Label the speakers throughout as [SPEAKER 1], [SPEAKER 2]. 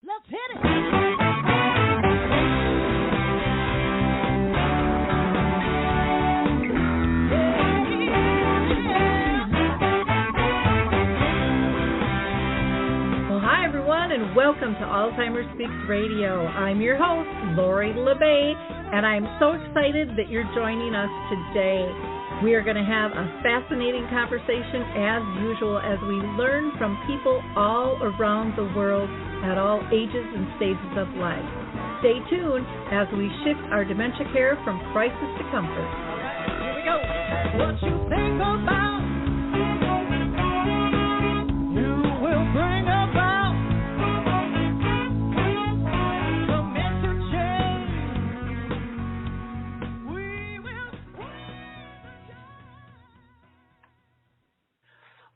[SPEAKER 1] Let's hit it.
[SPEAKER 2] And welcome to Alzheimer Speaks Radio. I'm your host, Lori LeBay, and I'm so excited that you're joining us today. We are going to have a fascinating conversation as usual as we learn from people all around the world at all ages and stages of life. Stay tuned as we shift our dementia care from crisis to comfort.
[SPEAKER 1] All right, here we go. What you think about, you will bring about.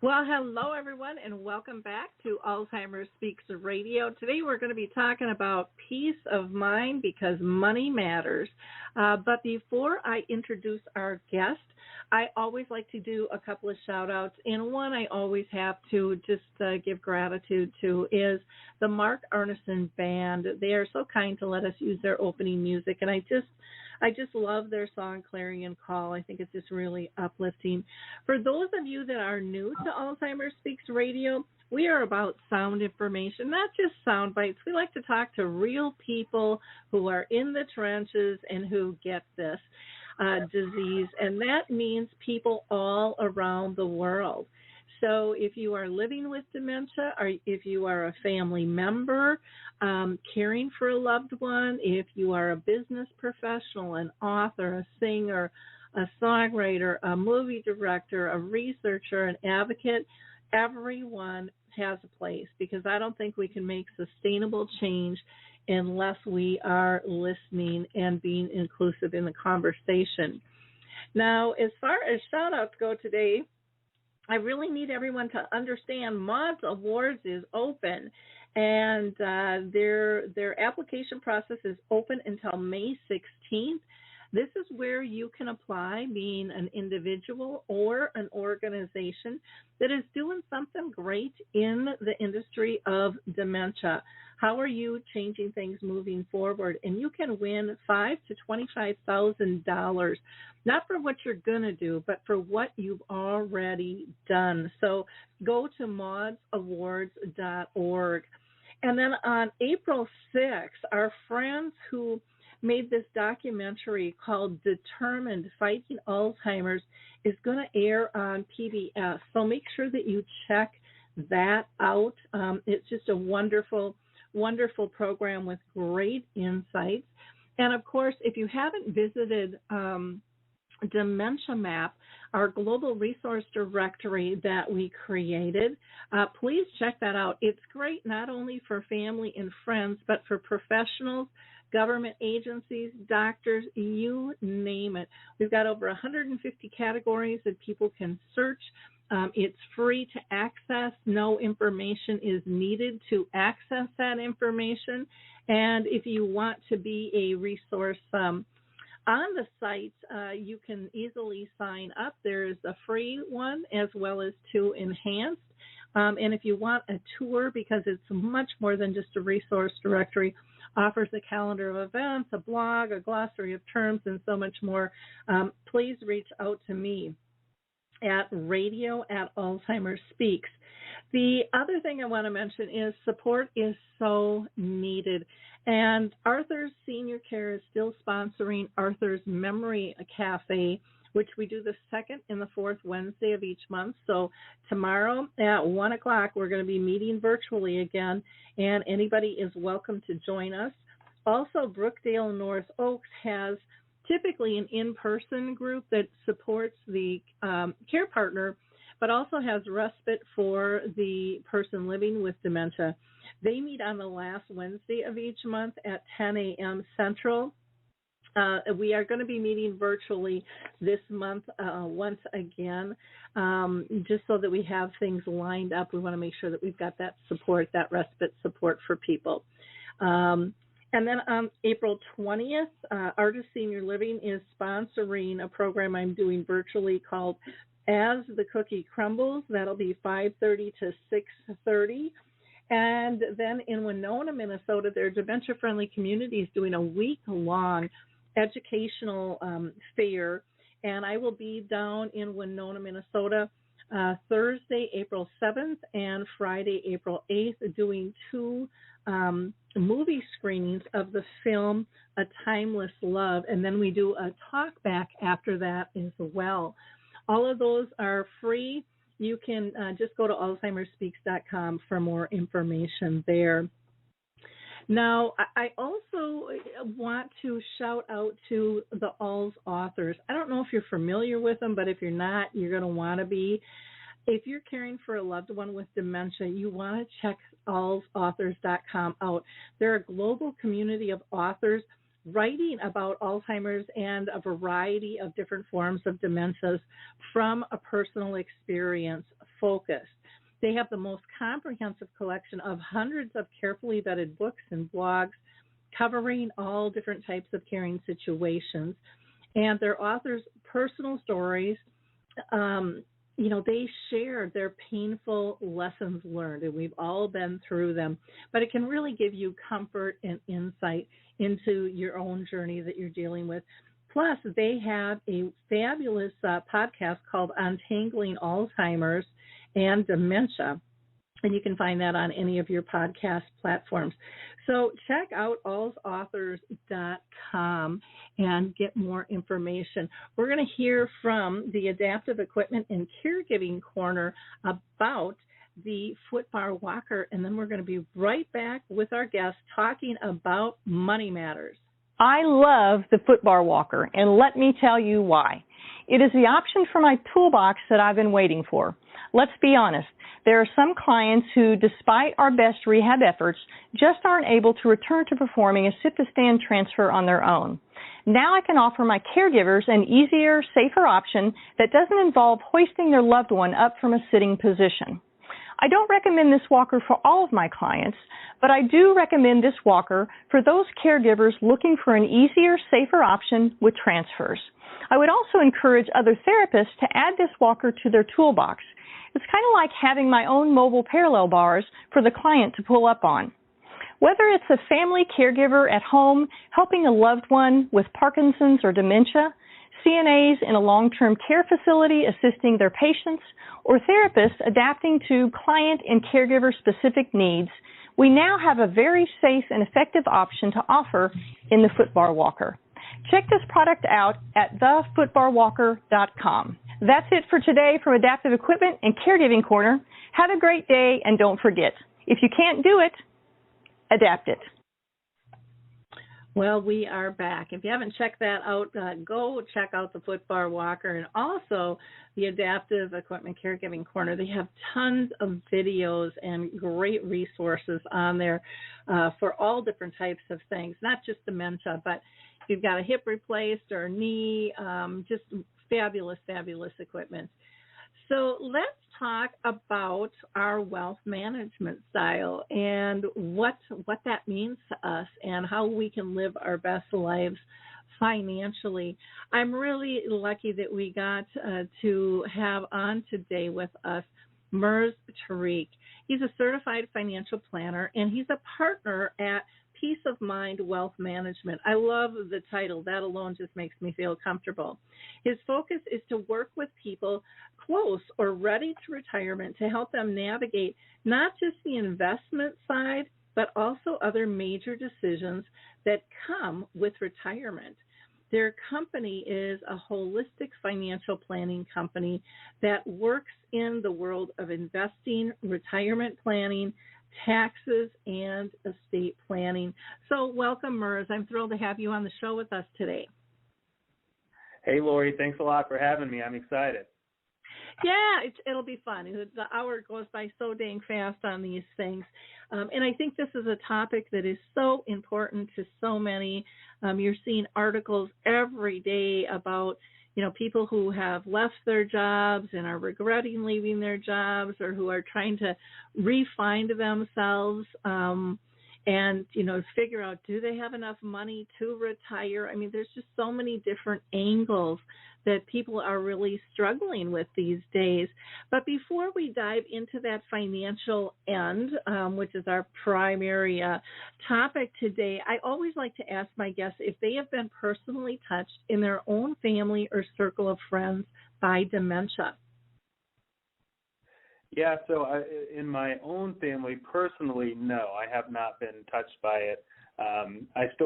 [SPEAKER 2] Well, hello, everyone, and welcome back to Alzheimer Speaks Radio. Today we're going to be talking about peace of mind because money matters. But before I introduce our guest, I always like to do a couple of shout-outs. And one I always have to just give gratitude to is the Mark Arneson Band. They are so kind to let us use their opening music, and I just love their song, Clarion Call. I think it's just really uplifting. For those of you that are new to Alzheimer Speaks Radio, we are about sound information, not just sound bites. We like to talk to real people who are in the trenches and who get this disease, and that means people all around the world. So if you are living with dementia, or if you are a family member, caring for a loved one, if you are a business professional, an author, a singer, a songwriter, a movie director, a researcher, an advocate, everyone has a place, because I don't think we can make sustainable change unless we are listening and being inclusive in the conversation. Now, as far as shout-outs go today, I really need everyone to understand Murs Awards is open, and their application process is open until May 16th. This is where you can apply, being an individual or an organization that is doing something great in the industry of dementia. How are you changing things moving forward? And you can win $5,000 to $25,000, not for what you're going to do, but for what you've already done. So go to maudeawards.org. And then on April 6th, our friends who made this documentary called Determined, Fighting Alzheimer's, is going to air on PBS. So make sure that you check that out. It's just a wonderful, wonderful program with great insights. And, of course, if you haven't visited Dementia Map, our global resource directory that we created, please check that out. It's great not only for family and friends, but for professionals, government agencies, doctors, you name it. We've got over 150 categories that people can search. It's free to access. No information is needed to access that information. And if you want to be a resource on the site, you can easily sign up. There's a free one as well as two enhanced. And if you want a tour, because it's much more than just a resource directory, offers a calendar of events, a blog, a glossary of terms, and so much more, please reach out to me at radio@Alzheimer Speaks. The other thing I want to mention is support is so needed. And Arthur's Senior Care is still sponsoring Arthur's Memory Cafe, which we do the second and the fourth Wednesday of each month. So tomorrow at 1 o'clock, we're going to be meeting virtually again, and anybody is welcome to join us. Also, Brookdale North Oaks has typically an in-person group that supports the care partner, but also has respite for the person living with dementia. They meet on the last Wednesday of each month at 10 a.m. Central. We are going to be meeting virtually this month once again, just so that we have things lined up. We want to make sure that we've got that support, that respite support for people. And then on April 20th, Artist Senior Living is sponsoring a program I'm doing virtually called As the Cookie Crumbles. That'll be 5:30 to 6:30. And then in Winona, Minnesota, their dementia-friendly community is doing a week-long educational fair, and I will be down in Winona, Minnesota, Thursday, April 7th, and Friday, April 8th, doing 2 movie screenings of the film A Timeless Love, and then we do a talk back after that as well. All of those are free. You can just go to alzheimerspeaks.com for more information there. Now, I also want to shout out to the Alz authors. I don't know if you're familiar with them, but if you're not, you're going to want to be. If you're caring for a loved one with dementia, you want to check alzauthors.com out. They're a global community of authors writing about Alzheimer's and a variety of different forms of dementias from a personal experience focus. They have the most comprehensive collection of hundreds of carefully vetted books and blogs covering all different types of caring situations. And their authors' personal stories, they share their painful lessons learned, and we've all been through them. But it can really give you comfort and insight into your own journey that you're dealing with. Plus, they have a fabulous podcast called Untangling Alzheimer's and Dementia, and you can find that on any of your podcast platforms. So check out alzauthors.com and get more information. We're going to hear from the Adaptive Equipment and Caregiving Corner about the foot bar walker, and then we're going to be right back with our guest talking about money matters.
[SPEAKER 3] I love the foot bar walker, and let me tell you why. It is the option for my toolbox that I've been waiting for. Let's be honest, there are some clients who, despite our best rehab efforts, just aren't able to return to performing a sit-to-stand transfer on their own. Now I can offer my caregivers an easier, safer option that doesn't involve hoisting their loved one up from a sitting position. I don't recommend this walker for all of my clients, but I do recommend this walker for those caregivers looking for an easier, safer option with transfers. I would also encourage other therapists to add this walker to their toolbox. It's kind of like having my own mobile parallel bars for the client to pull up on. Whether it's a family caregiver at home helping a loved one with Parkinson's or dementia, CNAs in a long-term care facility assisting their patients, or therapists adapting to client and caregiver-specific needs, we now have a very safe and effective option to offer in the foot bar walker. Check this product out at thefootbarwalker.com. That's it for today from Adaptive Equipment and Caregiving Corner. Have a great day, and don't forget, if you can't do it, adapt it.
[SPEAKER 2] Well, we are back. If you haven't checked that out, go check out the foot bar walker and also the Adaptive Equipment Caregiving Corner. They have tons of videos and great resources on there for all different types of things, not just dementia, but if you've got a hip replaced or a knee, just fabulous, fabulous equipment. So let's talk about our wealth management style and what that means to us and how we can live our best lives financially. I'm really lucky that we got to have on today with us Murs Tariq. He's a certified financial planner, and he's a partner at Peace of Mind Wealth Management. I love the title. That alone just makes me feel comfortable. His focus is to work with people close or ready to retirement to help them navigate not just the investment side, but also other major decisions that come with retirement. Their company is a holistic financial planning company that works in the world of investing, retirement planning, taxes, and estate planning. So welcome, Murs. I'm thrilled to have you on the show with us today.
[SPEAKER 4] Hey, Lori. Thanks a lot for having me. I'm excited.
[SPEAKER 2] Yeah, it'll be fun. The hour goes by so dang fast on these things. And I think this is a topic that is so important to so many. You're seeing articles every day about, people who have left their jobs and are regretting leaving their jobs or who are trying to re-find themselves. and, figure out, do they have enough money to retire? I mean, there's just so many different angles that people are really struggling with these days. But before we dive into that financial end, which is our primary topic today, I always like to ask my guests if they have been personally touched in their own family or circle of friends by dementia.
[SPEAKER 4] Yeah, so in my own family, personally, no, I have not been touched by it.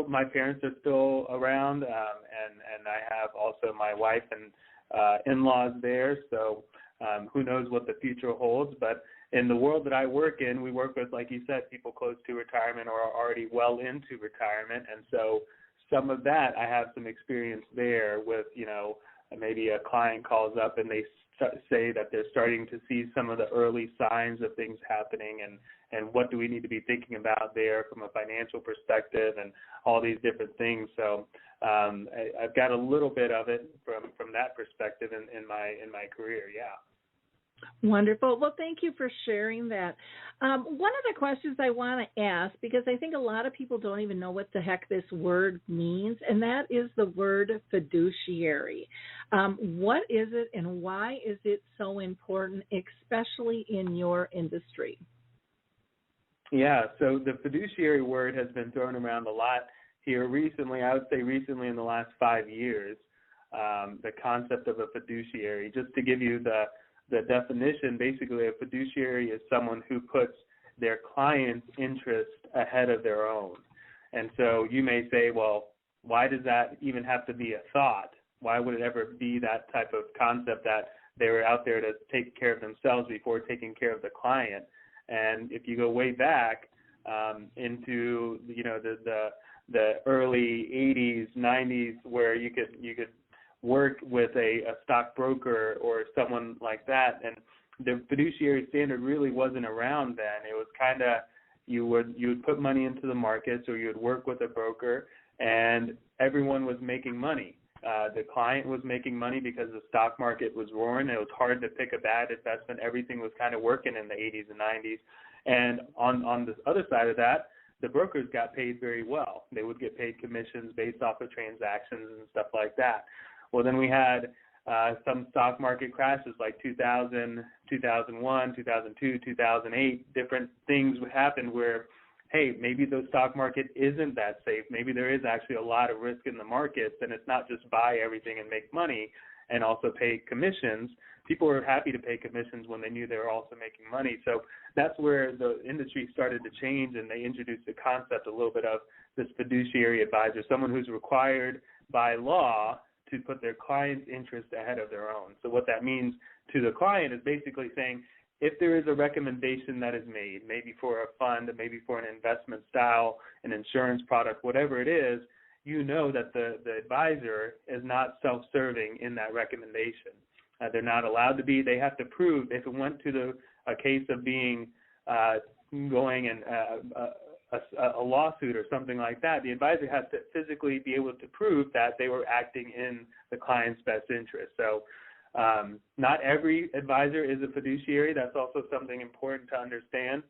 [SPEAKER 4] My parents are still around, and I have also my wife and in-laws there. So who knows what the future holds? But in the world that I work in, we work with, like you said, people close to retirement or are already well into retirement, and so some of that I have some experience there with, maybe a client calls up and they say that they're starting to see some of the early signs of things happening, and what do we need to be thinking about there from a financial perspective and all these different things. So I've got a little bit of it from that perspective in my career, yeah.
[SPEAKER 2] Wonderful. Well, thank you for sharing that. One of the questions I want to ask, because I think a lot of people don't even know what the heck this word means, and that is the word fiduciary. What is it and why is it so important, especially in your industry? Yeah,
[SPEAKER 4] so the fiduciary word has been thrown around a lot here recently. I would say recently in the last 5 years, the concept of a fiduciary. Just to give you the definition, basically a fiduciary is someone who puts their client's interest ahead of their own. And so you may say, well, why does that even have to be a thought? Why would it ever be that type of concept that they were out there to take care of themselves before taking care of the client? And if you go way back into the early 80s, 90s, where you could work with a stockbroker or someone like that, and the fiduciary standard really wasn't around then. It was kind of you would put money into the markets, or you would work with a broker, and everyone was making money. The client was making money because the stock market was roaring. It was hard to pick a bad investment. Everything was kind of working in the 80s and 90s. And on the other side of that, the brokers got paid very well. They would get paid commissions based off of transactions and stuff like that. Well, then we had some stock market crashes like 2000, 2001, 2002, 2008. Different things would happen where, hey, maybe the stock market isn't that safe. Maybe there is actually a lot of risk in the markets, and it's not just buy everything and make money and also pay commissions. People were happy to pay commissions when they knew they were also making money. So that's where the industry started to change, and they introduced the concept a little bit of this fiduciary advisor, someone who's required by law to put their client's interest ahead of their own. So what that means to the client is basically saying, if there is a recommendation that is made, maybe for a fund, maybe for an investment style, an insurance product, whatever it is, you know that the advisor is not self-serving in that recommendation. They're not allowed to be. They have to prove, if it went to a case of being going and a lawsuit or something like that, the advisor has to physically be able to prove that they were acting in the client's best interest. So not every advisor is a fiduciary. That's also something important to understand.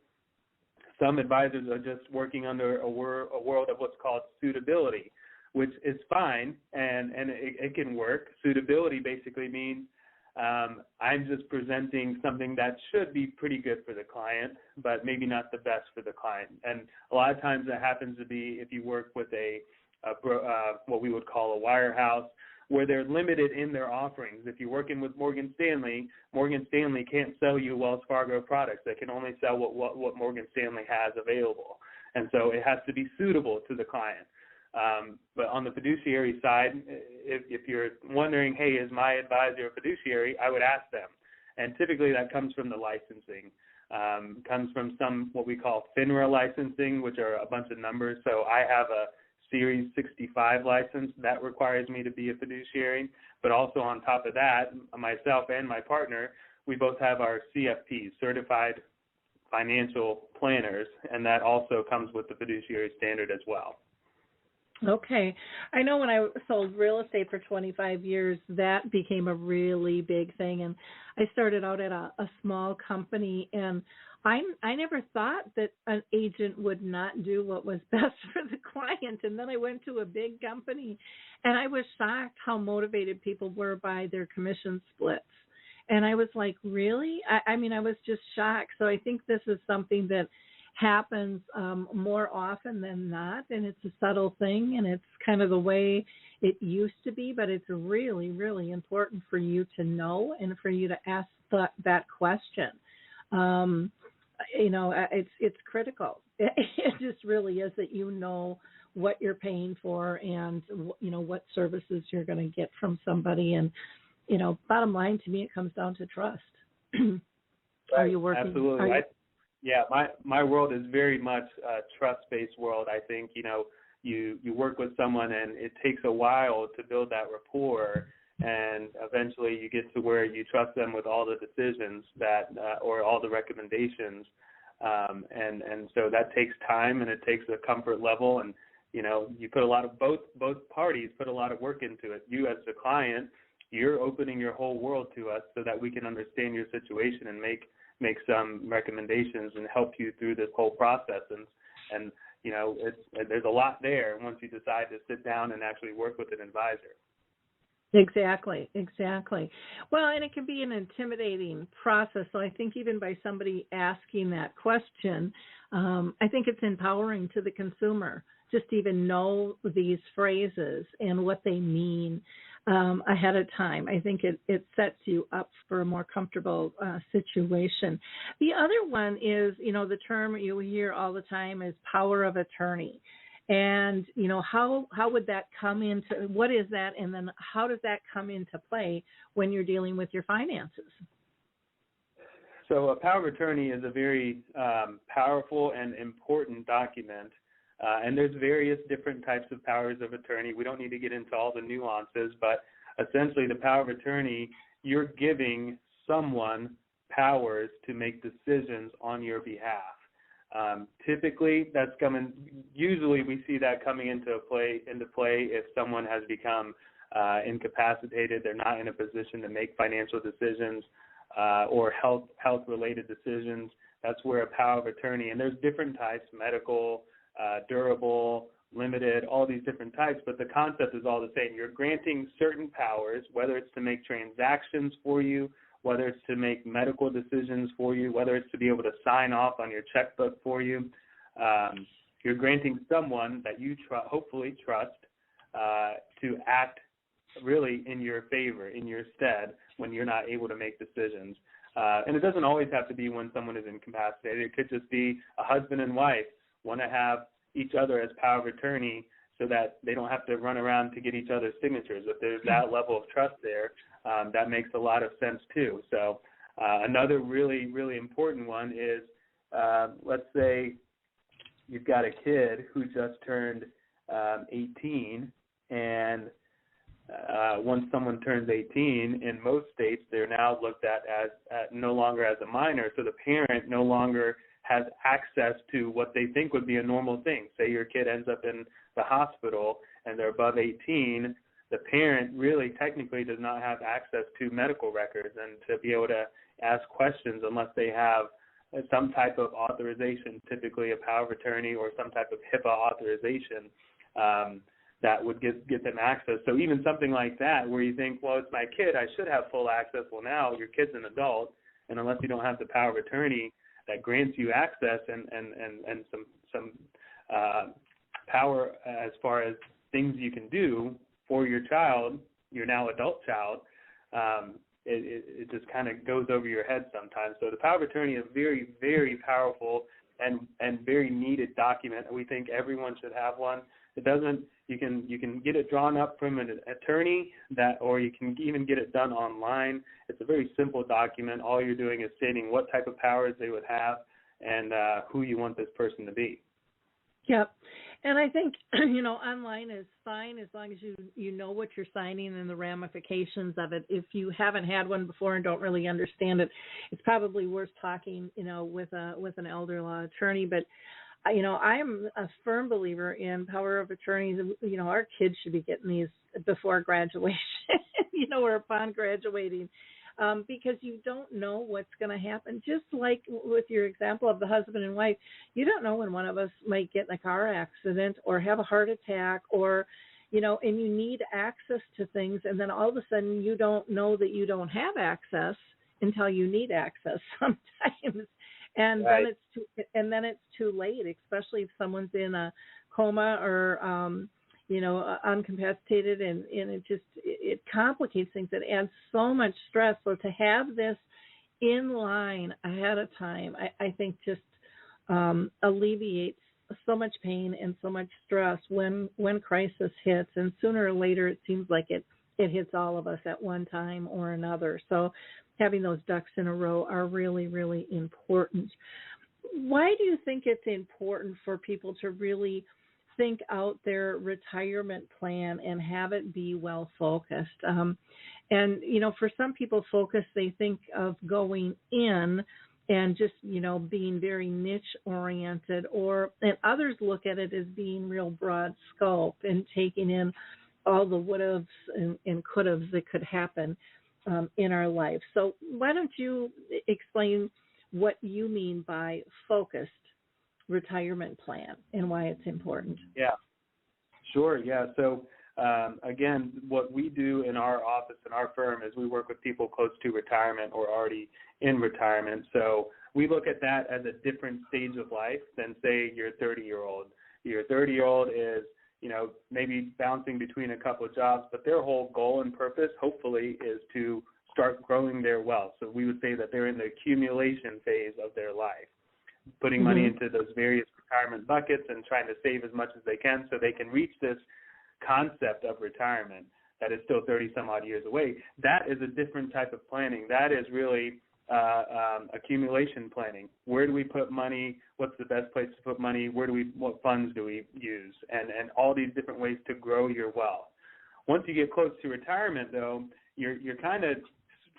[SPEAKER 4] Some advisors are just working under a world of what's called suitability, which is fine, and it can work. Suitability basically means I'm just presenting something that should be pretty good for the client, but maybe not the best for the client. And a lot of times that happens to be if you work with what we would call a wirehouse, where they're limited in their offerings. If you're working with Morgan Stanley can't sell you Wells Fargo products. They can only sell what Morgan Stanley has available. And so it has to be suitable to the client. But on the fiduciary side, if you're wondering, hey, is my advisor a fiduciary, I would ask them. And typically that comes from the licensing. Comes from some what we call FINRA licensing, which are a bunch of numbers. So I have a Series 65 license. That requires me to be a fiduciary. But also on top of that, myself and my partner, we both have our CFPs, Certified Financial Planners, and that also comes with the fiduciary standard as well.
[SPEAKER 2] Okay. I know when I sold real estate for 25 years, that became a really big thing. And I started out at a small company, and I never thought that an agent would not do what was best for the client. And then I went to a big company, and I was shocked how motivated people were by their commission splits. And I was like, really? I mean, I was just shocked. So I think this is something that happens more often than not, and it's a subtle thing, and it's kind of the way it used to be, but it's really, really important for you to know and for you to ask that question. It's critical. It just really is, that you know what you're paying for and, what services you're going to get from somebody. And, bottom line, to me, it comes down to trust. Are you working?
[SPEAKER 4] Absolutely. My world is very much a trust-based world. I think, you work with someone, and it takes a while to build that rapport, and eventually you get to where you trust them with all the decisions that or all the recommendations, and so that takes time, and it takes a comfort level, and you put a lot of both parties put a lot of work into it. You as the client, you're opening your whole world to us so that we can understand your situation and make some recommendations and help you through this whole process, and there's a lot there once you decide to sit down and actually work with an advisor.
[SPEAKER 2] Exactly. Well, and it can be an intimidating process. So I think even by somebody asking that question, I think it's empowering to the consumer just to even know these phrases and what they mean ahead of time. I think it sets you up for a more comfortable situation. The other one is, the term you hear all the time is power of attorney. And, how would that come into, what is that? And then how does that come into play when you're dealing with your finances?
[SPEAKER 4] So a power of attorney is a very powerful and important document. And there's various different types of powers of attorney. We don't need to get into all the nuances, but essentially the power of attorney, you're giving someone powers to make decisions on your behalf. Typically, usually we see that coming into play if someone has become incapacitated, they're not in a position to make financial decisions or health-related decisions. That's where a power of attorney, and there's different types, medical, durable, limited, all these different types, but the concept is all the same. You're granting certain powers, whether it's to make transactions for you, whether it's to make medical decisions for you, whether it's to be able to sign off on your checkbook for you. You're granting someone that you hopefully trust to act really in your favor, in your stead, when you're not able to make decisions. And it doesn't always have to be when someone is incapacitated. It could just be a husband and wife want to have each other as power of attorney so that they don't have to run around to get each other's signatures. If there's that level of trust there, that makes a lot of sense too. So another really, really important one is, let's say you've got a kid who just turned 18, and once someone turns 18, in most states, they're now looked at as no longer as a minor, so the parent no longer has access to what they think would be a normal thing. Say your kid ends up in the hospital and they're above 18, the parent really technically does not have access to medical records and to be able to ask questions unless they have some type of authorization, typically a power of attorney or some type of HIPAA authorization that would get them access. So even something like that where you think, well, it's my kid, I should have full access. Well, now your kid's an adult, and unless you don't have the power of attorney that grants you access and some power as far as things you can do for your child, your now adult child, it just kind of goes over your head sometimes. So the power of attorney is a very, very powerful and very needed document. We think everyone should have one. It doesn't. You can get it drawn up from an attorney or you can even get it done online. It's a very simple document. All you're doing is stating what type of powers they would have and who you want this person to be.
[SPEAKER 2] Yep. And I think, online is fine as long as you know what you're signing and the ramifications of it. If you haven't had one before and don't really understand it, it's probably worth talking, with an elder law attorney. But I am a firm believer in power of attorneys. Our kids should be getting these before graduation, or upon graduating. because you don't know what's going to happen. Just like with your example of the husband and wife, you don't know when one of us might get in a car accident or have a heart attack or, and you need access to things, and then all of a sudden you don't know that you don't have access until you need access sometimes. And
[SPEAKER 4] right.
[SPEAKER 2] then it's too late, especially if someone's in a coma or uncapacitated, and it complicates things. It adds so much stress. So to have this in line ahead of time, I think just alleviates so much pain and so much stress when crisis hits. And sooner or later, it seems like it hits all of us at one time or another. So having those ducks in a row are really, really important. Why do you think it's important for people to really think out their retirement plan and have it be well focused? And for some people, focus, they think of going in and just, being very niche oriented, and others look at it as being real broad scope and taking in all the would haves and could haves that could happen in our life. So why don't you explain what you mean by focused retirement plan and why it's important?
[SPEAKER 4] Yeah, sure. Yeah. So again, what we do in our office, in our firm, is we work with people close to retirement or already in retirement. So we look at that as a different stage of life than, say, your 30-year-old. Your 30-year-old is, maybe bouncing between a couple of jobs, but their whole goal and purpose, hopefully, is to start growing their wealth. So we would say that they're in the accumulation phase of their life, putting money into those various retirement buckets and trying to save as much as they can so they can reach this concept of retirement that is still 30-some-odd years away. That is a different type of planning. That is really accumulation planning. Where do we put money? What's the best place to put money? What funds do we use? And all these different ways to grow your wealth. Once you get close to retirement, though, you're kind of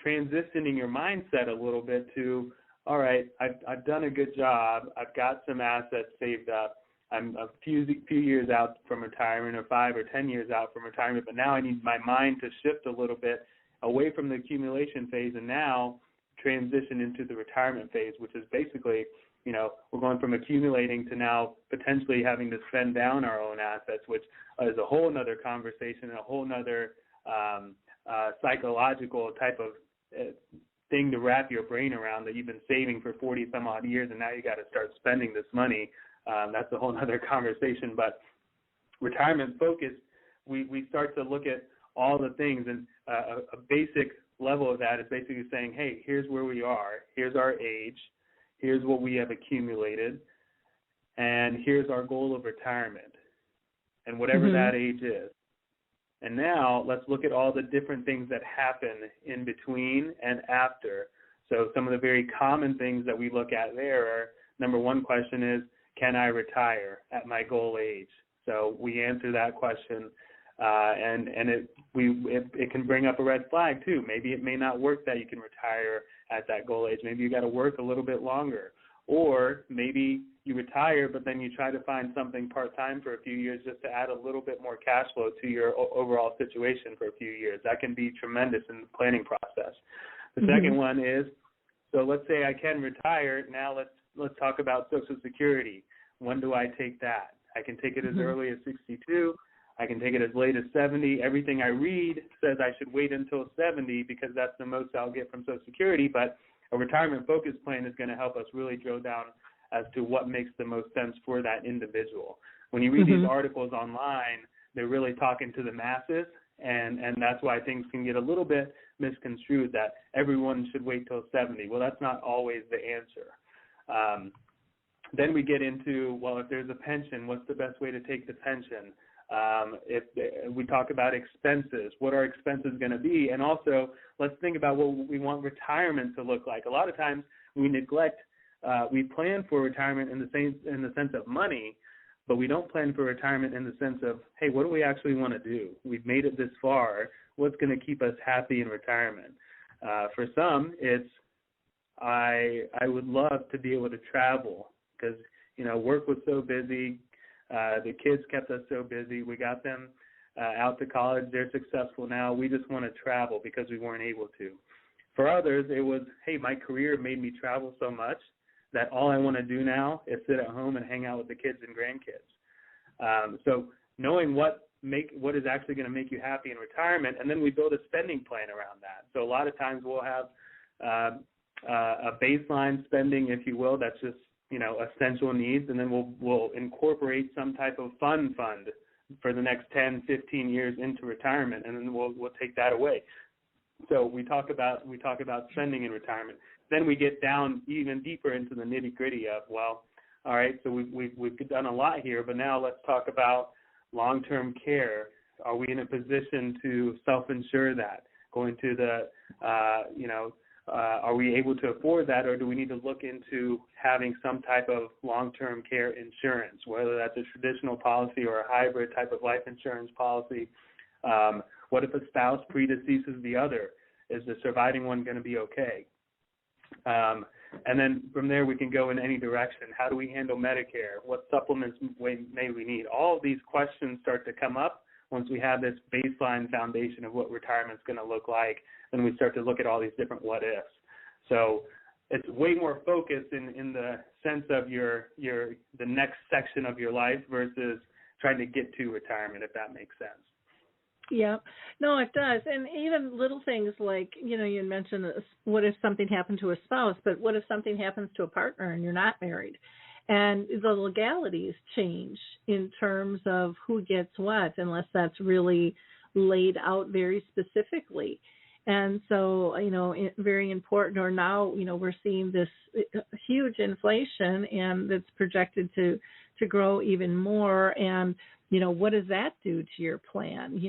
[SPEAKER 4] transitioning your mindset a little bit to, all right, I've done a good job. I've got some assets saved up. I'm a few years out from retirement, or 5 or 10 years out from retirement, but now I need my mind to shift a little bit away from the accumulation phase and now transition into the retirement phase, which is basically, we're going from accumulating to now potentially having to spend down our own assets, which is a whole nother conversation and a whole nother psychological type of thing to wrap your brain around, that you've been saving for 40 some odd years and now you got to start spending this money. That's a whole nother conversation. But retirement focus, we start to look at all the things, and a basic level of that is basically saying, hey, here's where we are, here's our age, here's what we have accumulated, and here's our goal of retirement, and whatever that age is. And now let's look at all the different things that happen in between and after. So some of the very common things that we look at there are, number one question is, can I retire at my goal age? So we answer that question, and it can bring up a red flag too. Maybe it may not work that you can retire at that goal age. Maybe you got to work a little bit longer, or maybe you retire, but then you try to find something part-time for a few years just to add a little bit more cash flow to your overall situation for a few years. That can be tremendous in the planning process. The second one is, so let's say I can retire. Now let's talk about Social Security. When do I take that? I can take it as early as 62. I can take it as late as 70. Everything I read says I should wait until 70 because that's the most I'll get from Social Security. But a retirement focus plan is going to help us really drill down as to what makes the most sense for that individual. When you read these articles online, they're really talking to the masses, and that's why things can get a little bit misconstrued that everyone should wait till 70. Well, that's not always the answer. Then we get into, well, if there's a pension, what's the best way to take the pension? If we talk about expenses, what are expenses going to be? And also, let's think about what we want retirement to look like. A lot of times we neglect, we plan for retirement in the sense of money, but we don't plan for retirement in the sense of, hey, what do we actually want to do? We've made it this far. What's going to keep us happy in retirement? For some, it's I would love to be able to travel because, work was so busy. The kids kept us so busy. We got them out to college. They're successful now. We just want to travel because we weren't able to. For others, it was, hey, my career made me travel so much that all I want to do now is sit at home and hang out with the kids and grandkids. So knowing what is actually going to make you happy in retirement, and then we build a spending plan around that. So a lot of times we'll have a baseline spending, if you will, that's just, essential needs, and then we'll incorporate some type of fund for the next 10, 15 years into retirement, and then we'll take that away. So we talk about spending in retirement. Then we get down even deeper into the nitty-gritty of, well, all right, so we've done a lot here, but now let's talk about long-term care. Are we in a position to self-insure that? Going to the, are we able to afford that, or do we need to look into having some type of long-term care insurance, whether that's a traditional policy or a hybrid type of life insurance policy? What if a spouse predeceases the other? Is the surviving one going to be okay? And then from there we can go in any direction. How do we handle Medicare? What supplements may we need? All of these questions start to come up once we have this baseline foundation of what retirement's going to look like. Then we start to look at all these different what ifs. So it's way more focused in the sense of the next section of your life versus trying to get to retirement, if that makes sense.
[SPEAKER 2] Yeah, no, it does. And even little things like, you mentioned what if something happened to a spouse, but what if something happens to a partner and you're not married? And the legalities change in terms of who gets what, unless that's really laid out very specifically. And so, very important. Or now, we're seeing this huge inflation, and it's projected to grow even more. And what does that do to your plan?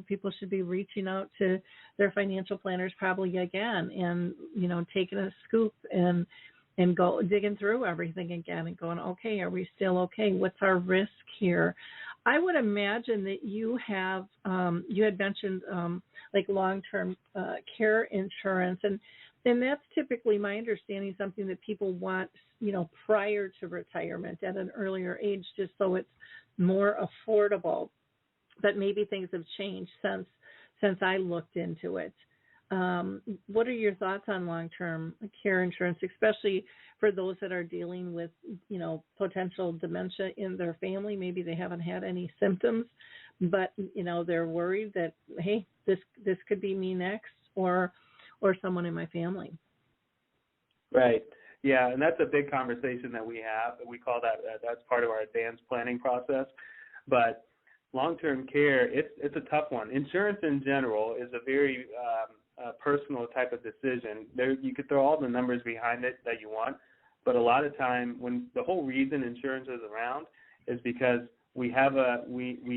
[SPEAKER 2] People should be reaching out to their financial planners probably again, and taking a scoop and go digging through everything again and going, okay, are we still okay? What's our risk here? I would imagine that you have, you had mentioned like long-term care insurance, and that's typically, my understanding, something that people want, prior to retirement at an earlier age, just so it's more affordable. But maybe things have changed since I looked into it. What are your thoughts on long-term care insurance, especially for those that are dealing with, potential dementia in their family? Maybe they haven't had any symptoms, but, they're worried that, hey, this could be me next, or someone in my family.
[SPEAKER 4] Right. Yeah, and that's a big conversation that we have. We call that's part of our advanced planning process. But long-term care, it's a tough one. Insurance in general is a very personal type of decision. You could throw all the numbers behind it that you want, but a lot of time, when the whole reason insurance is around is because we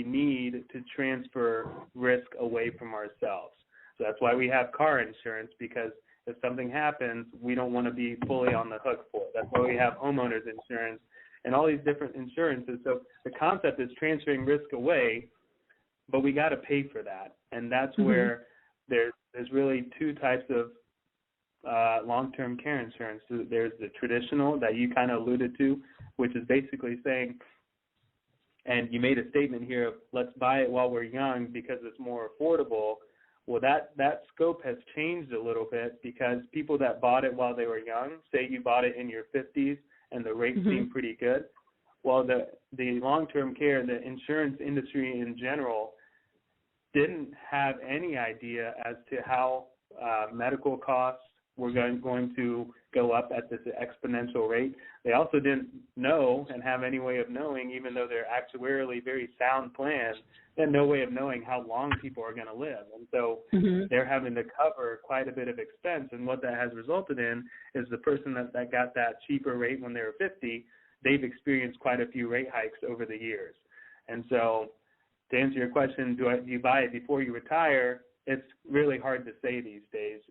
[SPEAKER 4] need to transfer risk away from ourselves. So that's why we have car insurance, because if something happens, we don't want to be fully on the hook for it. That's why we have homeowners insurance and all these different insurances. So the concept is transferring risk away, but we got to pay for that. And that's where there's really two types of long-term care insurance. So there's the traditional that you kind of alluded to, which is basically saying, and you made a statement here of let's buy it while we're young because it's more affordable. Well, that scope has changed a little bit, because people that bought it while they were young, say you bought it in your 50s and the rates seem pretty good. Well, the long-term care, the insurance industry in general, didn't have any idea as to how medical costs were going to go up at this exponential rate. They also didn't know and have any way of knowing, even though they're actuarially very sound plans, they had no way of knowing how long people are going to live. And so they're having to cover quite a bit of expense. And what that has resulted in is the person that got that cheaper rate when they were 50, they've experienced quite a few rate hikes over the years. And so to answer your question, do you buy it before you retire? It's really hard to say these days.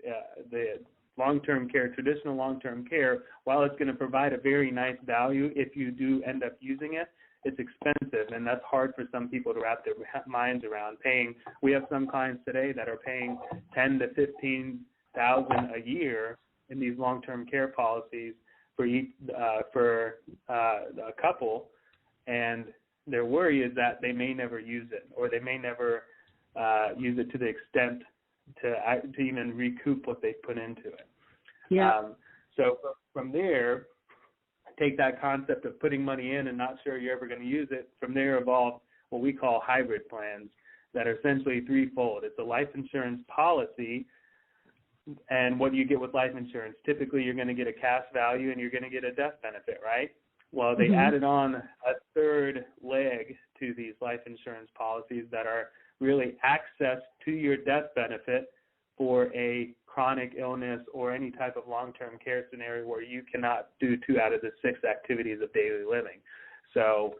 [SPEAKER 4] The long-term care, traditional long-term care, while it's going to provide a very nice value if you do end up using it, it's expensive, and that's hard for some people to wrap their minds around paying. We have some clients today that are paying $10,000 to $15,000 a year in these long-term care policies for a couple, and their worry is that they may never use it, or they may never use it to the extent to even recoup what they put into it.
[SPEAKER 2] Yeah.
[SPEAKER 4] So from there, take that concept of putting money in and not sure you're ever going to use it. From there evolved what we call hybrid plans that are essentially threefold. It's a life insurance policy, and what do you get with life insurance? Typically, you're going to get a cash value and you're going to get a death benefit, right? Well, they added on a third leg to these life insurance policies that are really access to your death benefit for a chronic illness or any type of long-term care scenario where you cannot do 2 out of the 6 activities of daily living. So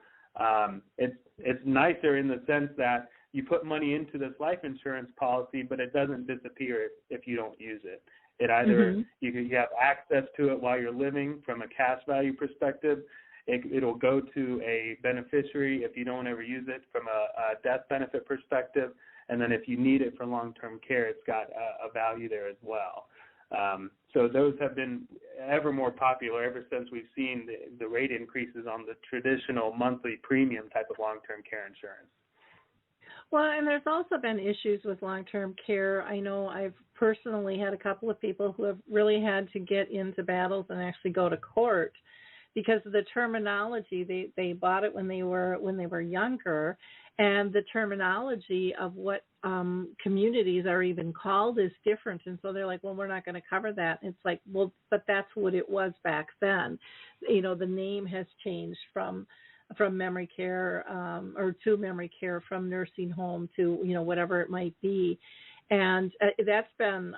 [SPEAKER 4] it's nicer in the sense that you put money into this life insurance policy, but it doesn't disappear if you don't use it. It either you have access to it while you're living from a cash value perspective. It'll go to a beneficiary if you don't ever use it from a death benefit perspective. And then if you need it for long-term care, it's got a value there as well. So those have been ever more popular ever since we've seen the rate increases on the traditional monthly premium type of long-term care insurance.
[SPEAKER 2] Well, and there's also been issues with long-term care. I know I've personally had a couple of people who have really had to get into battles and actually go to court because of the terminology. They bought it when they were younger, and the terminology of what communities are even called is different. And so they're like, well, we're not going to cover that. It's like, well, but that's what it was back then. You know, the name has changed from memory care or to memory care, from nursing home to, you know, whatever it might be. And that's been,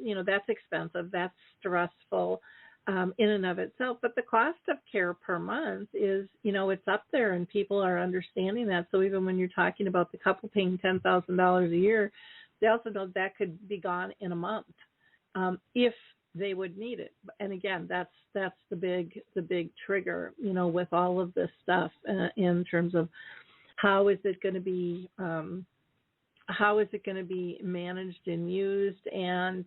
[SPEAKER 2] you know, that's expensive. That's stressful in and of itself. But the cost of care per month is, you know, it's up there, and people are understanding that. So even when you're talking about the couple paying $10,000 a year, they also know that could be gone in a month if they would need it. And again, that's the big trigger, you know, with all of this stuff in terms of how is it going to be managed and used, and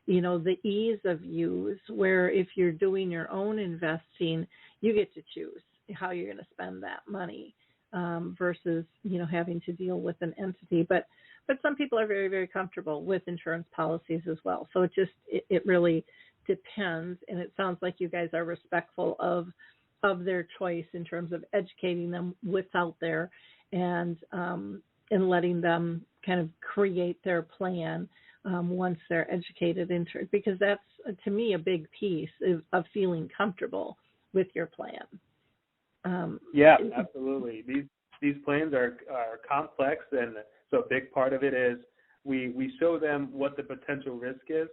[SPEAKER 2] you know, the ease of use, where if you're doing your own investing, you get to choose how you're going to spend that money versus, you know, having to deal with an entity. But some people are very, very comfortable with insurance policies as well. So it really depends. And it sounds like you guys are respectful of their choice in terms of educating them what's out there and letting them kind of create their plan once they're educated into it, because that's, to me, a big piece of feeling comfortable with your plan.
[SPEAKER 4] Yeah, absolutely. These plans are complex, and so a big part of it is we show them what the potential risk is,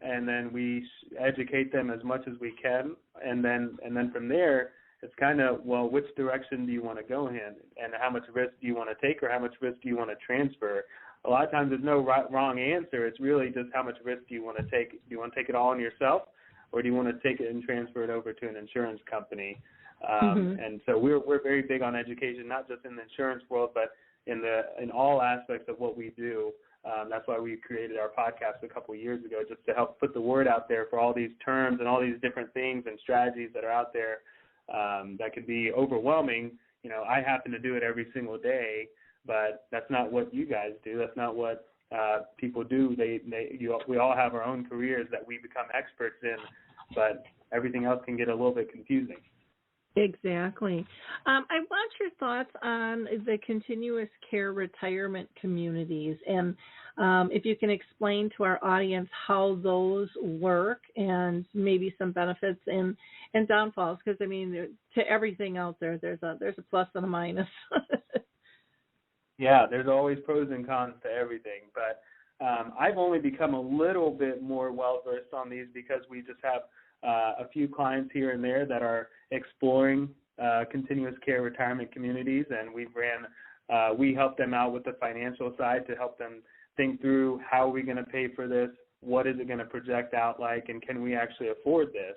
[SPEAKER 4] and then we educate them as much as we can, and then from there it's kind of, well, which direction do you want to go in, and how much risk do you want to take, or how much risk do you want to transfer? A lot of times there's no wrong answer. It's really just how much risk do you want to take. Do you want to take it all on yourself, or do you want to take it and transfer it over to an insurance company? And so we're very big on education, not just in the insurance world, but in all aspects of what we do. That's why we created our podcast a couple of years ago, just to help put the word out there for all these terms and all these different things and strategies that are out there that could be overwhelming. You know, I happen to do it every single day, but that's not what you guys do. That's not what people do. We all have our own careers that we become experts in, but everything else can get a little bit confusing.
[SPEAKER 2] Exactly. I want your thoughts on the continuous care retirement communities, and if you can explain to our audience how those work and maybe some benefits and downfalls, because I mean, to everything out there, there's a plus and a minus.
[SPEAKER 4] Yeah, there's always pros and cons to everything, but I've only become a little bit more well-versed on these because we just have a few clients here and there that are exploring continuous care retirement communities, and we help them out with the financial side to help them think through how are we going to pay for this, what is it going to project out like, and can we actually afford this?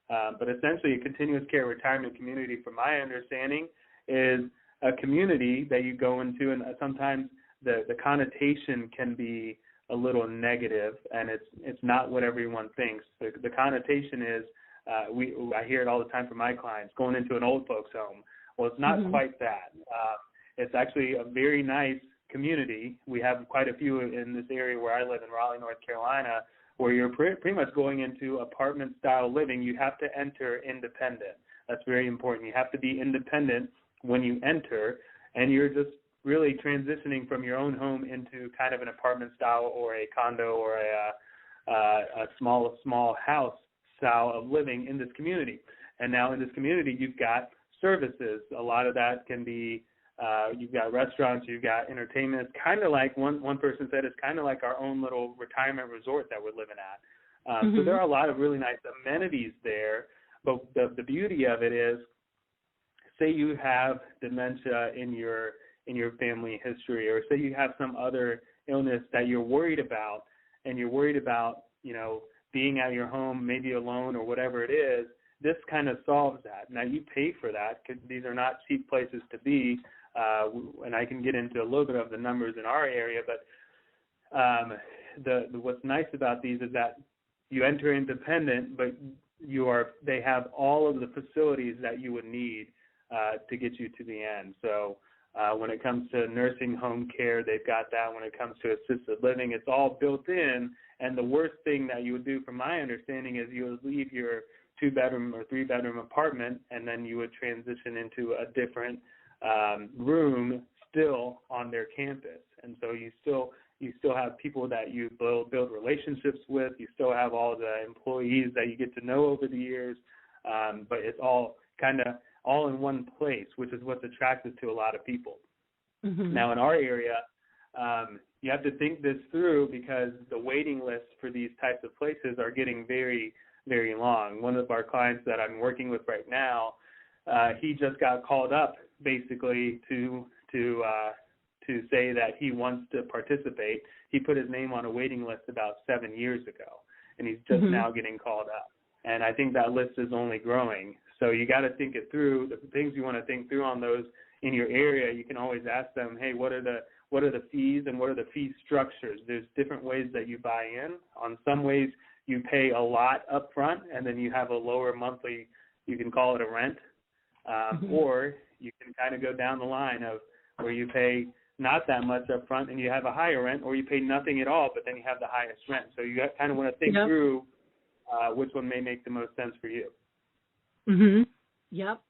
[SPEAKER 4] But essentially a continuous care retirement community, from my understanding, is a community that you go into, and sometimes the connotation can be a little negative, and it's not what everyone thinks. The connotation is, I hear it all the time from my clients, going into an old folks home. Well, it's not quite that. It's actually a very nice community. We have quite a few in this area where I live in Raleigh, North Carolina, where you're pretty much going into apartment-style living. You have to enter independent. That's very important. You have to be independent when you enter, and you're just really transitioning from your own home into kind of an apartment-style or a condo or a small house style of living in this community. And now in this community, you've got services. A lot of that can be, you've got restaurants, you've got entertainment. It's kind of like, one person said, it's kind of like our own little retirement resort that we're living at. So there are a lot of really nice amenities there. But the beauty of it is, say you have dementia in your family history, or say you have some other illness that you're worried about, and you're worried about, being at your home, maybe alone or whatever it is, this kind of solves that. Now, you pay for that because these are not cheap places to be, and I can get into a little bit of the numbers in our area, but what's nice about these is that you enter independent, but they have all of the facilities that you would need to get you to the end. So when it comes to nursing home care, they've got that. When it comes to assisted living, it's all built in. And the worst thing that you would do, from my understanding, is you would leave your 2-bedroom or 3-bedroom apartment, and then you would transition into a different room still on their campus. And so you still have people that you build relationships with. You still have all the employees that you get to know over the years, but it's all kind of all in one place, which is what's attractive to a lot of people. Now, in our area, you have to think this through, because the waiting lists for these types of places are getting very, very long. One of our clients that I'm working with right now, he just got called up basically to say that he wants to participate. He put his name on a waiting list about 7 years ago, and he's just now getting called up. And I think that list is only growing. So you got to think it through. The things you want to think through on those in your area, you can always ask them, hey, what are the fees and what are the fee structures? There's different ways that you buy in. On some ways, you pay a lot up front, and then you have a lower monthly, you can call it a rent, or you can kind of go down the line of where you pay not that much up front and you have a higher rent, or you pay nothing at all, but then you have the highest rent. So you kind of want to think through which one may make the most sense for you.
[SPEAKER 2] Yep.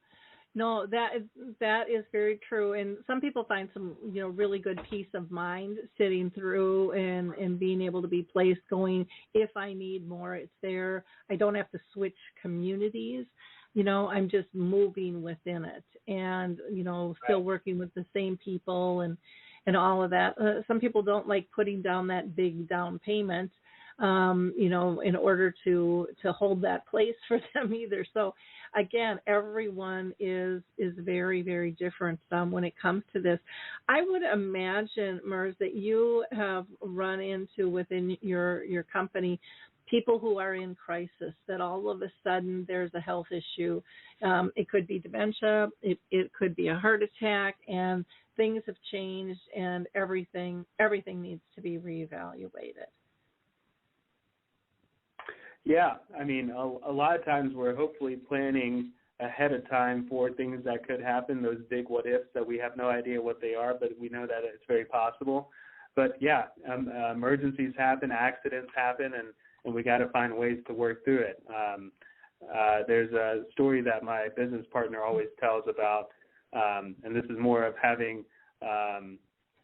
[SPEAKER 2] No, that is very true. And some people find some, really good peace of mind sitting through and being able to be placed, going, if I need more, it's there. I don't have to switch communities. I'm just moving within it and, still working with the same people and all of that. Some people don't like putting down that big down payment, in order to hold that place for them either. So again, everyone is very, very different when it comes to this. I would imagine, Murs, that you have run into within your company people who are in crisis, that all of a sudden there's a health issue. It could be dementia, it could be a heart attack, and things have changed, and everything needs to be reevaluated.
[SPEAKER 4] Yeah, I mean, a lot of times we're hopefully planning ahead of time for things that could happen, those big what-ifs that we have no idea what they are, but we know that it's very possible. But, yeah, emergencies happen, accidents happen, and we got to find ways to work through it. There's a story that my business partner always tells about, and this is more of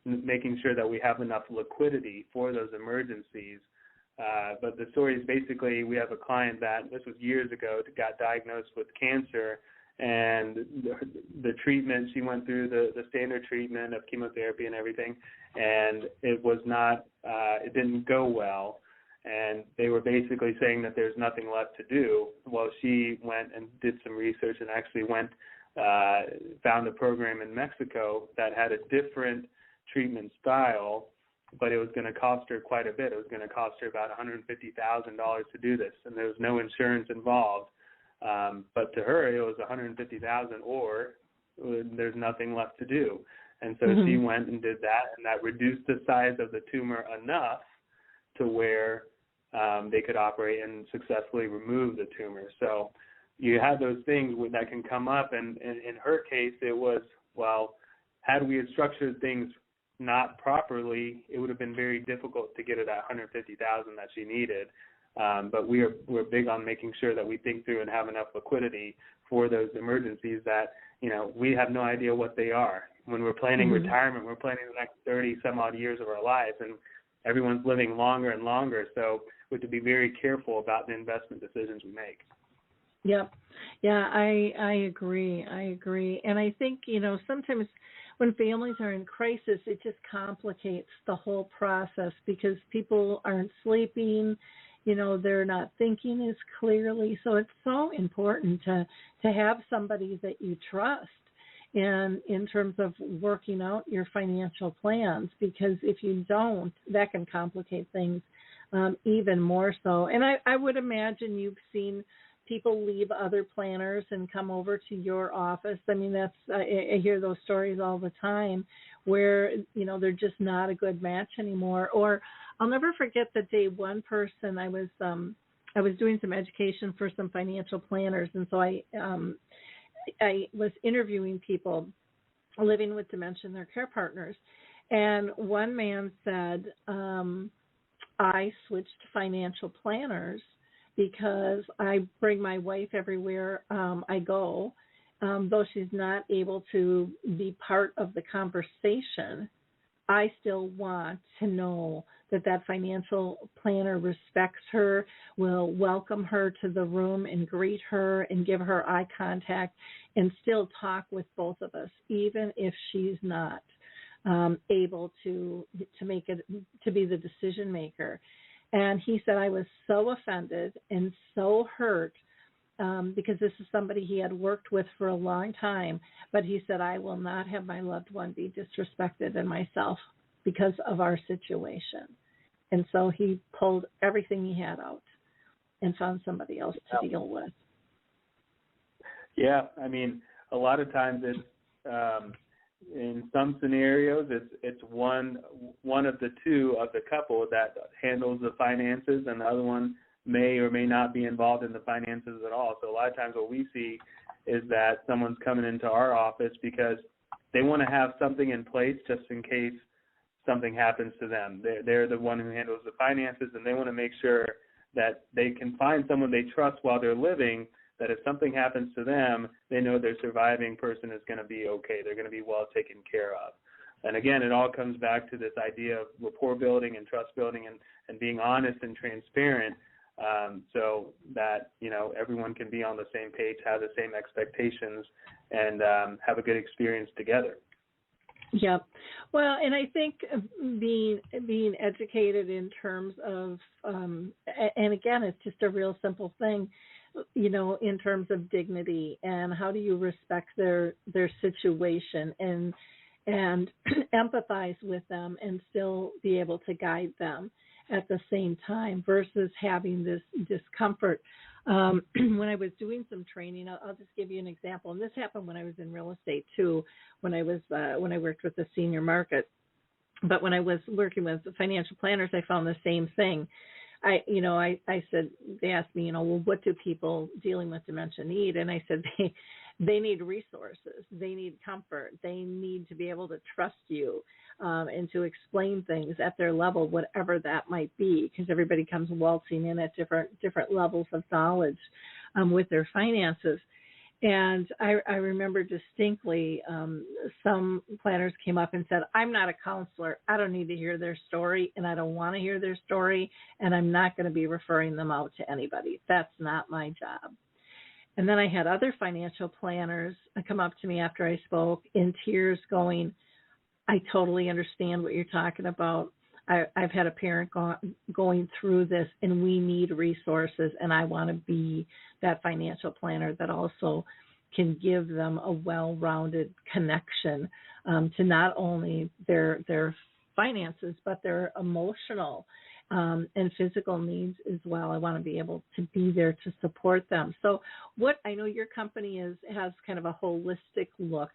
[SPEAKER 4] making sure that we have enough liquidity for those emergencies. But the story is basically, we have a client that, this was years ago, got diagnosed with cancer, and the treatment, she went through the standard treatment of chemotherapy and everything, and it was not, it didn't go well, and they were basically saying that there's nothing left to do. Well, she went and did some research and actually found a program in Mexico that had a different treatment style, but it was going to cost her quite a bit. It was going to cost her about $150,000 to do this, and there was no insurance involved. But to her, it was $150,000, or there's nothing left to do. And so she went and did that, and that reduced the size of the tumor enough to where they could operate and successfully remove the tumor. So you have those things that can come up, and in her case, it was, well, had we had structured things not properly, it would have been very difficult to get her that $150,000 that she needed. But we're big on making sure that we think through and have enough liquidity for those emergencies that, we have no idea what they are. When we're planning retirement, we're planning the next 30 some odd years of our lives, and everyone's living longer and longer. So we have to be very careful about the investment decisions we make.
[SPEAKER 2] Yep. Yeah, I agree. And I think, sometimes when families are in crisis, it just complicates the whole process because people aren't sleeping, they're not thinking as clearly. So it's so important to have somebody that you trust in terms of working out your financial plans, because if you don't, that can complicate things even more so. And I would imagine you've seen people leave other planners and come over to your office. I mean, I hear those stories all the time where, they're just not a good match anymore. Or I'll never forget the day one person, I was doing some education for some financial planners, and so I was interviewing people living with dementia and their care partners. And one man said, I switched financial planners because I bring my wife everywhere I go. Though she's not able to be part of the conversation, I still want to know that financial planner respects her, will welcome her to the room and greet her and give her eye contact and still talk with both of us, even if she's not able to make it, to be the decision maker. And he said, I was so offended and so hurt because this is somebody he had worked with for a long time. But he said, I will not have my loved one be disrespected and myself because of our situation. And so he pulled everything he had out and found somebody else to deal with.
[SPEAKER 4] Yeah, I mean, a lot of times it's in some scenarios it's one of the two of the couple that handles the finances, and the other one may or may not be involved in the finances at all. So a lot of times what we see is that someone's coming into our office because they want to have something in place just in case something happens to them. They're the one who handles the finances, and they want to make sure that they can find someone they trust while they're living, that if something happens to them, they know their surviving person is going to be okay. They're going to be well taken care of. And again, it all comes back to this idea of rapport building and trust building and being honest and transparent, so that, everyone can be on the same page, have the same expectations, and have a good experience together.
[SPEAKER 2] Yeah. Well, and I think being educated in terms of, and again, it's just a real simple thing, in terms of dignity and how do you respect their situation and empathize with them and still be able to guide them at the same time versus having this discomfort. When I was doing some training, I'll just give you an example, and this happened when I was in real estate too, when I worked with the senior market. But when I was working with the financial planners, I found the same thing. I said, they asked me, well, what do people dealing with dementia need? And I said, they need resources. They need comfort. They need to be able to trust you and to explain things at their level, whatever that might be, because everybody comes waltzing in at different levels of knowledge with their finances. And I remember distinctly some planners came up and said, I'm not a counselor. I don't need to hear their story, and I don't want to hear their story, and I'm not going to be referring them out to anybody. That's not my job. And then I had other financial planners come up to me after I spoke in tears going, I totally understand what you're talking about. I've had a parent going through this, and we need resources, and I want to be that financial planner that also can give them a well-rounded connection to not only their finances, but their emotional and physical needs as well. I want to be able to be there to support them. So what I know your company has kind of a holistic look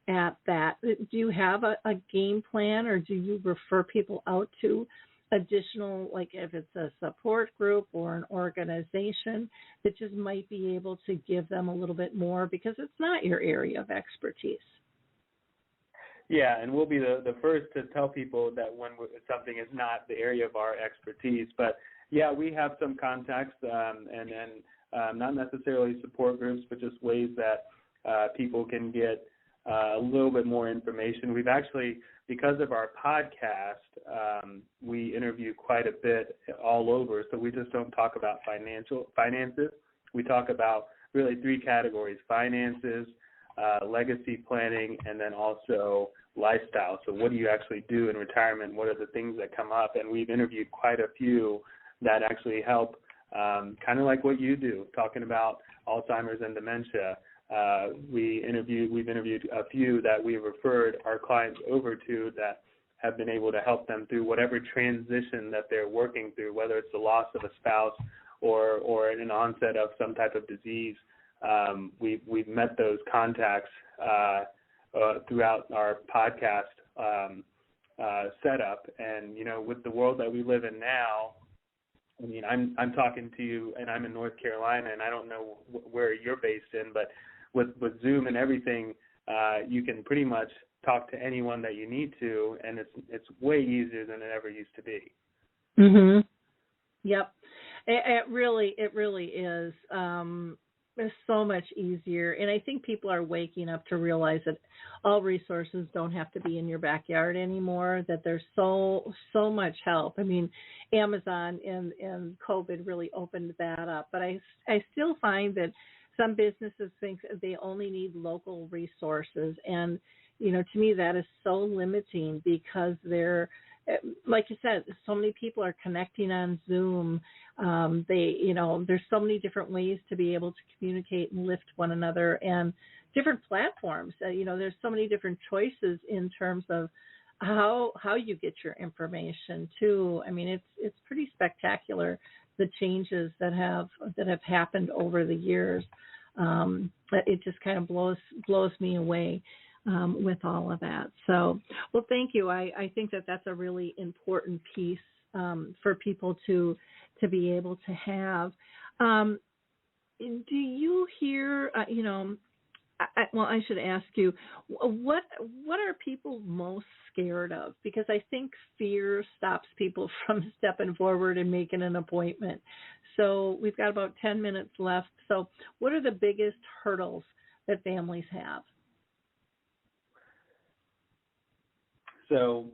[SPEAKER 2] at that. Do you have a game plan, or do you refer people out to additional, like if it's a support group or an organization that just might be able to give them a little bit more because it's not your area of expertise?
[SPEAKER 4] Yeah, and we'll be the first to tell people that when something is not the area of our expertise. But yeah, we have some contacts, and not necessarily support groups, but just ways that people can get a little bit more information. We've actually, because of our podcast, we interview quite a bit all over. So we just don't talk about finances. We talk about really three categories: finances, legacy planning, and then also lifestyle. So what do you actually do in retirement? What are the things that come up? And we've interviewed quite a few that actually help, kind of like what you do, talking about Alzheimer's and dementia. We've interviewed a few that we referred our clients over to that have been able to help them through whatever transition that they're working through, whether it's the loss of a spouse or an onset of some type of disease. We've met those contacts throughout our podcast setup, and with the world that we live in now, I mean, I'm talking to you, and I'm in North Carolina, and I don't know where you're based in, but with Zoom and everything, you can pretty much talk to anyone that you need to, and it's way easier than it ever used to be.
[SPEAKER 2] Mhm. Yep. It really is. It's so much easier, and I think people are waking up to realize that all resources don't have to be in your backyard anymore, that there's so much help. I mean, Amazon and COVID really opened that up, but I still find that some businesses think they only need local resources, and to me that is so limiting, because they're, like you said, so many people are connecting on Zoom. There's so many different ways to be able to communicate and lift one another, and different platforms. There's so many different choices in terms of how you get your information too. I mean, it's pretty spectacular, the changes that have happened over the years. It just kind of blows me away with all of that. So, well, thank you. I think that's a really important piece for people to be able to have. Do you hear? I should ask you, what are people most scared of? Because I think fear stops people from stepping forward and making an appointment. So we've got about 10 minutes left. So what are the biggest hurdles that families have?
[SPEAKER 4] So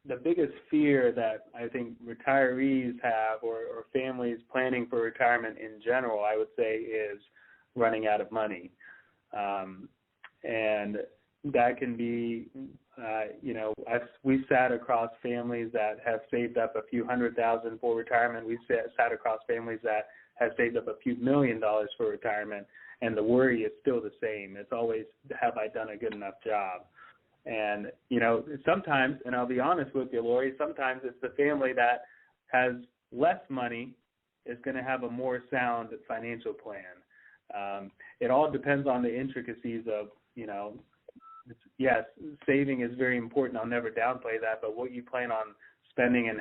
[SPEAKER 4] the biggest fear that I think retirees have, or families planning for retirement in general, I would say, is running out of money. And that can be, we've sat across families that have saved up a few $100,000 for retirement. We've sat across families that have saved up a few $1 million for retirement, and the worry is still the same. It's always, have I done a good enough job? And, sometimes, and I'll be honest with you, Lori, sometimes it's the family that has less money is going to have a more sound financial plan. It all depends on the intricacies of, yes, saving is very important. I'll never downplay that, but what you plan on spending and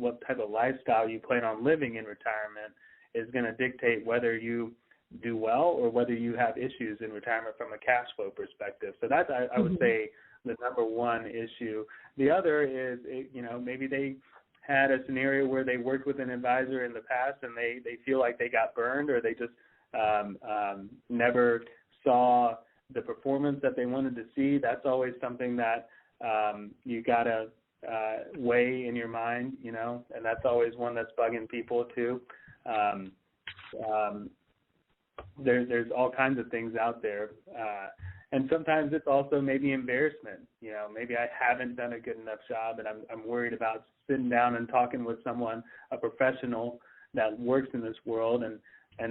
[SPEAKER 4] what type of lifestyle you plan on living in retirement is going to dictate whether you do well or whether you have issues in retirement from a cash flow perspective. So that's, I would say, the number one issue. The other is, maybe they had a scenario where they worked with an advisor in the past and they feel like they got burned, or they just never saw the performance that they wanted to see. That's always something that you got to weigh in your mind, and that's always one that's bugging people too. There's all kinds of things out there. And sometimes it's also maybe embarrassment. Maybe I haven't done a good enough job, and I'm worried about sitting down and talking with someone, a professional that works in this world, and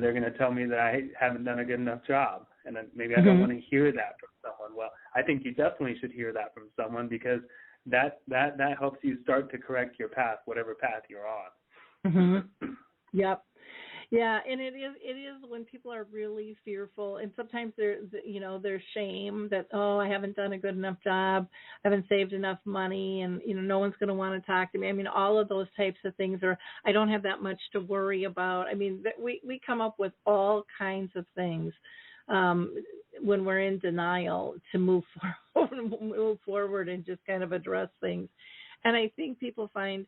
[SPEAKER 4] they're going to tell me that I haven't done a good enough job. And then maybe I don't want to hear that from someone. Well, I think you definitely should hear that from someone, because that helps you start to correct your path, whatever path you're on.
[SPEAKER 2] Yep. Yeah, and it is when people are really fearful, and sometimes there's shame that, I haven't done a good enough job, I haven't saved enough money, and no one's going to want to talk to me. I mean, all of those types of things, or I don't have that much to worry about. I mean, we come up with all kinds of things when we're in denial to move forward and just kind of address things. And I think people find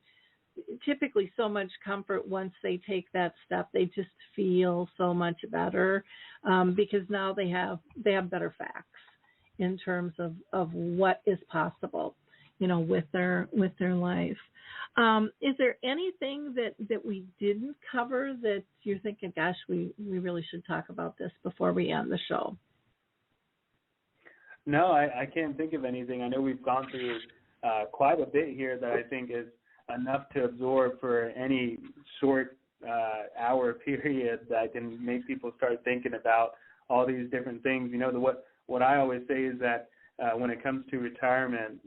[SPEAKER 2] typically so much comfort once they take that step. They just feel so much better because now they have better facts in terms of what is possible, with their life. Is there anything that we didn't cover that you're thinking, gosh, we really should talk about this before we end the show?
[SPEAKER 4] No, I can't think of anything. I know we've gone through quite a bit here that I think is enough to absorb for any short hour period that can make people start thinking about all these different things. What I always say is that when it comes to retirement,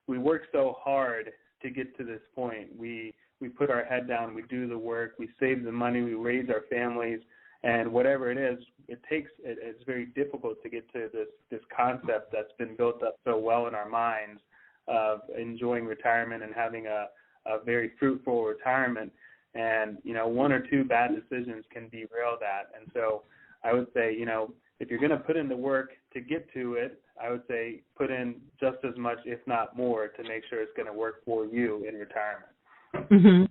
[SPEAKER 4] we work so hard to get to this point. We put our head down, we do the work, we save the money, we raise our families, and whatever it is, it's very difficult to get to this concept that's been built up so well in our minds of enjoying retirement and having a very fruitful retirement. And, one or two bad decisions can derail that. And so I would say, if you're going to put in the work to get to it, I would say put in just as much, if not more, to make sure it's going to work for you in retirement.
[SPEAKER 2] Mm-hmm.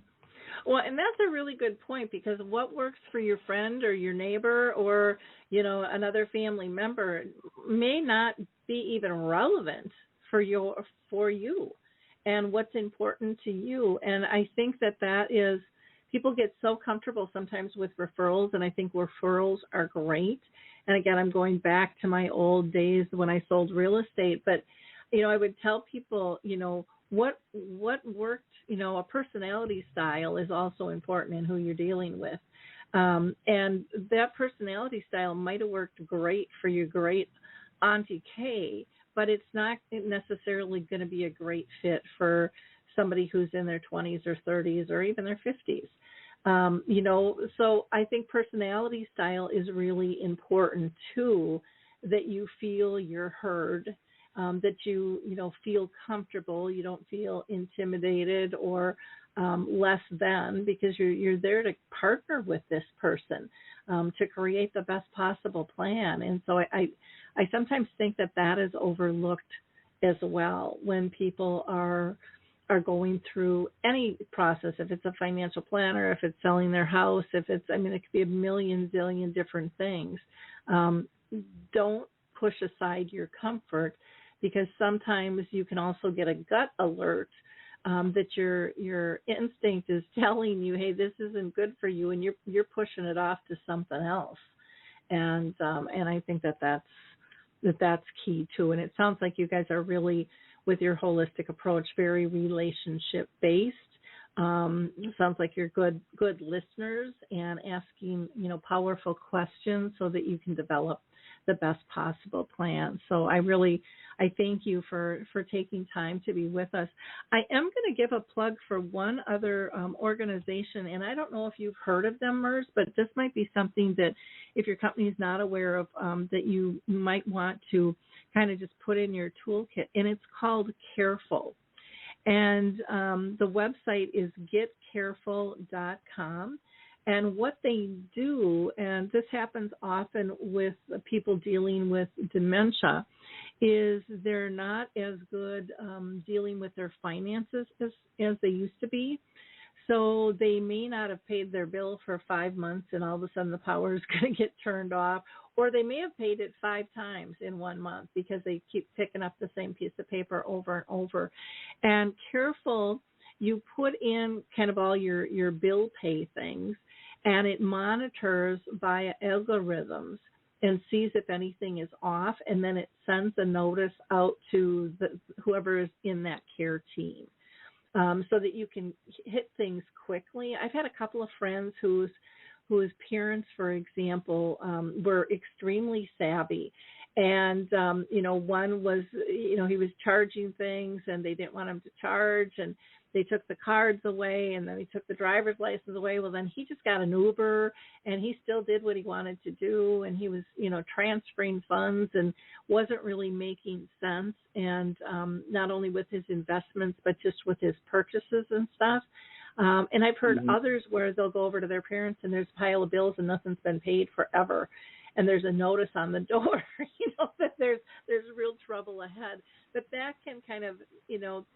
[SPEAKER 2] Well, and that's a really good point, because what works for your friend or your neighbor or, another family member may not be even relevant for you and what's important to you. And I think that is, people get so comfortable sometimes with referrals, and I think referrals are great. And again, I'm going back to my old days when I sold real estate, but, I would tell people, what worked, a personality style is also important in who you're dealing with. And that personality style might have worked great for your great Auntie Kay, but it's not necessarily going to be a great fit for somebody who's in their 20s or 30s or even their 50s. So I think personality style is really important too, that you feel you're heard, that you feel comfortable, you don't feel intimidated or less than, because you're there to partner with this person to create the best possible plan. And so I sometimes think that is overlooked as well when people are going through any process, if it's a financial planner, if it's selling their house, it could be a million, zillion different things. Don't push aside your comfort, because sometimes you can also get a gut alert that your instinct is telling you, hey, this isn't good for you, and you're pushing it off to something else. And I think that's key too. And it sounds like you guys are really, with your holistic approach, very relationship based. Sounds like you're good listeners and asking, powerful questions so that you can develop the best possible plan. So I thank you for taking time to be with us. I am going to give a plug for one other organization, and I don't know if you've heard of them, Murs, but this might be something that if your company is not aware of, that you might want to kind of just put in your toolkit, and it's called Careful. And the website is getcareful.com. And what they do, and this happens often with people dealing with dementia, is they're not as good dealing with their finances as they used to be. So they may not have paid their bill for 5 months, and all of a sudden the power is going to get turned off. Or they may have paid it 5 times in 1 month because they keep picking up the same piece of paper over and over. And Careful, you put in kind of all your bill pay things, and it monitors via algorithms and sees if anything is off, and then it sends a notice out to whoever is in that care team, so that you can hit things quickly. I've had a couple of friends whose parents, for example, were extremely savvy. And, one was, he was charging things and they didn't want him to charge, and they took the cards away, and then he took the driver's license away. Well, then he just got an Uber, and he still did what he wanted to do, and he was, transferring funds and wasn't really making sense, and not only with his investments, but just with his purchases and stuff. And I've heard others where they'll go over to their parents, and there's a pile of bills and nothing's been paid forever. and there's a notice on the door, that there's real trouble ahead. But that can kind of,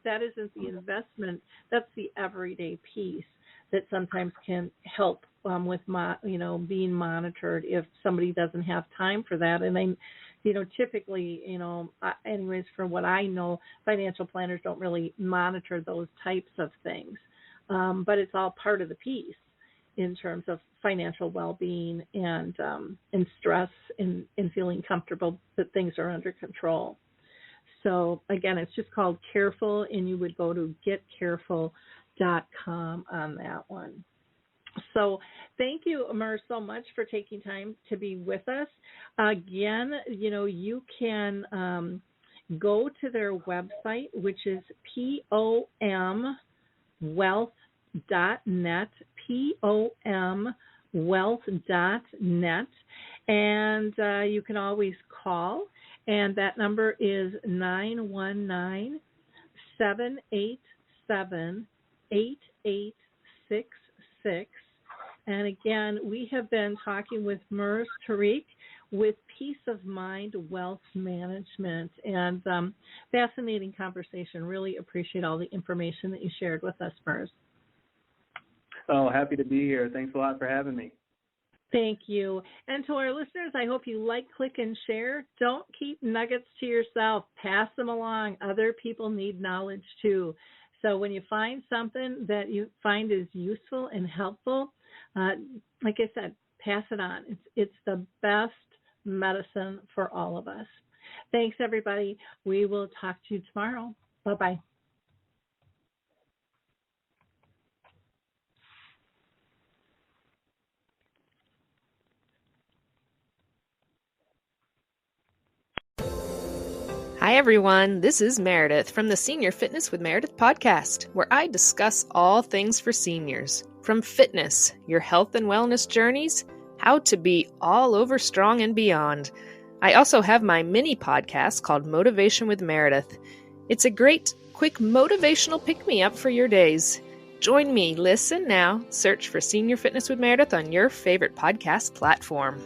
[SPEAKER 2] that isn't the investment. That's the everyday piece that sometimes can help with, being monitored if somebody doesn't have time for that. And they, typically, anyways, from what I know, financial planners don't really monitor those types of things. But it's all part of the piece in terms of financial well-being and stress and feeling comfortable that things are under control. So again, it's just called Careful, and you would go to getcareful.com on that one. So thank you, Murs, so much for taking time to be with us. Again, you can go to their website, which is pomwealth.net, pomwealth.net, and you can always call, and that number is 919-787-8866. And again, we have been talking with Murs Tariq with Peace of Mind Wealth Management, and fascinating conversation. Really appreciate all the information that you shared with us, Murs.
[SPEAKER 4] Oh, happy to be here. Thanks a lot for having me.
[SPEAKER 2] Thank you. And to our listeners, I hope you like, click, and share. Don't keep nuggets to yourself. Pass them along. Other people need knowledge too. So when you find something that you find is useful and helpful, like I said, pass it on. It's the best medicine for all of us. Thanks, everybody. We will talk to you tomorrow. Bye-bye.
[SPEAKER 5] Hi, everyone. This is Meredith from the Senior Fitness with Meredith podcast, where I discuss all things for seniors, from fitness, your health and wellness journeys, how to be all over strong and beyond. I also have my mini podcast called Motivation with Meredith. It's a great, quick motivational pick-me-up for your days. Join me, listen now, search for Senior Fitness with Meredith on your favorite podcast platform.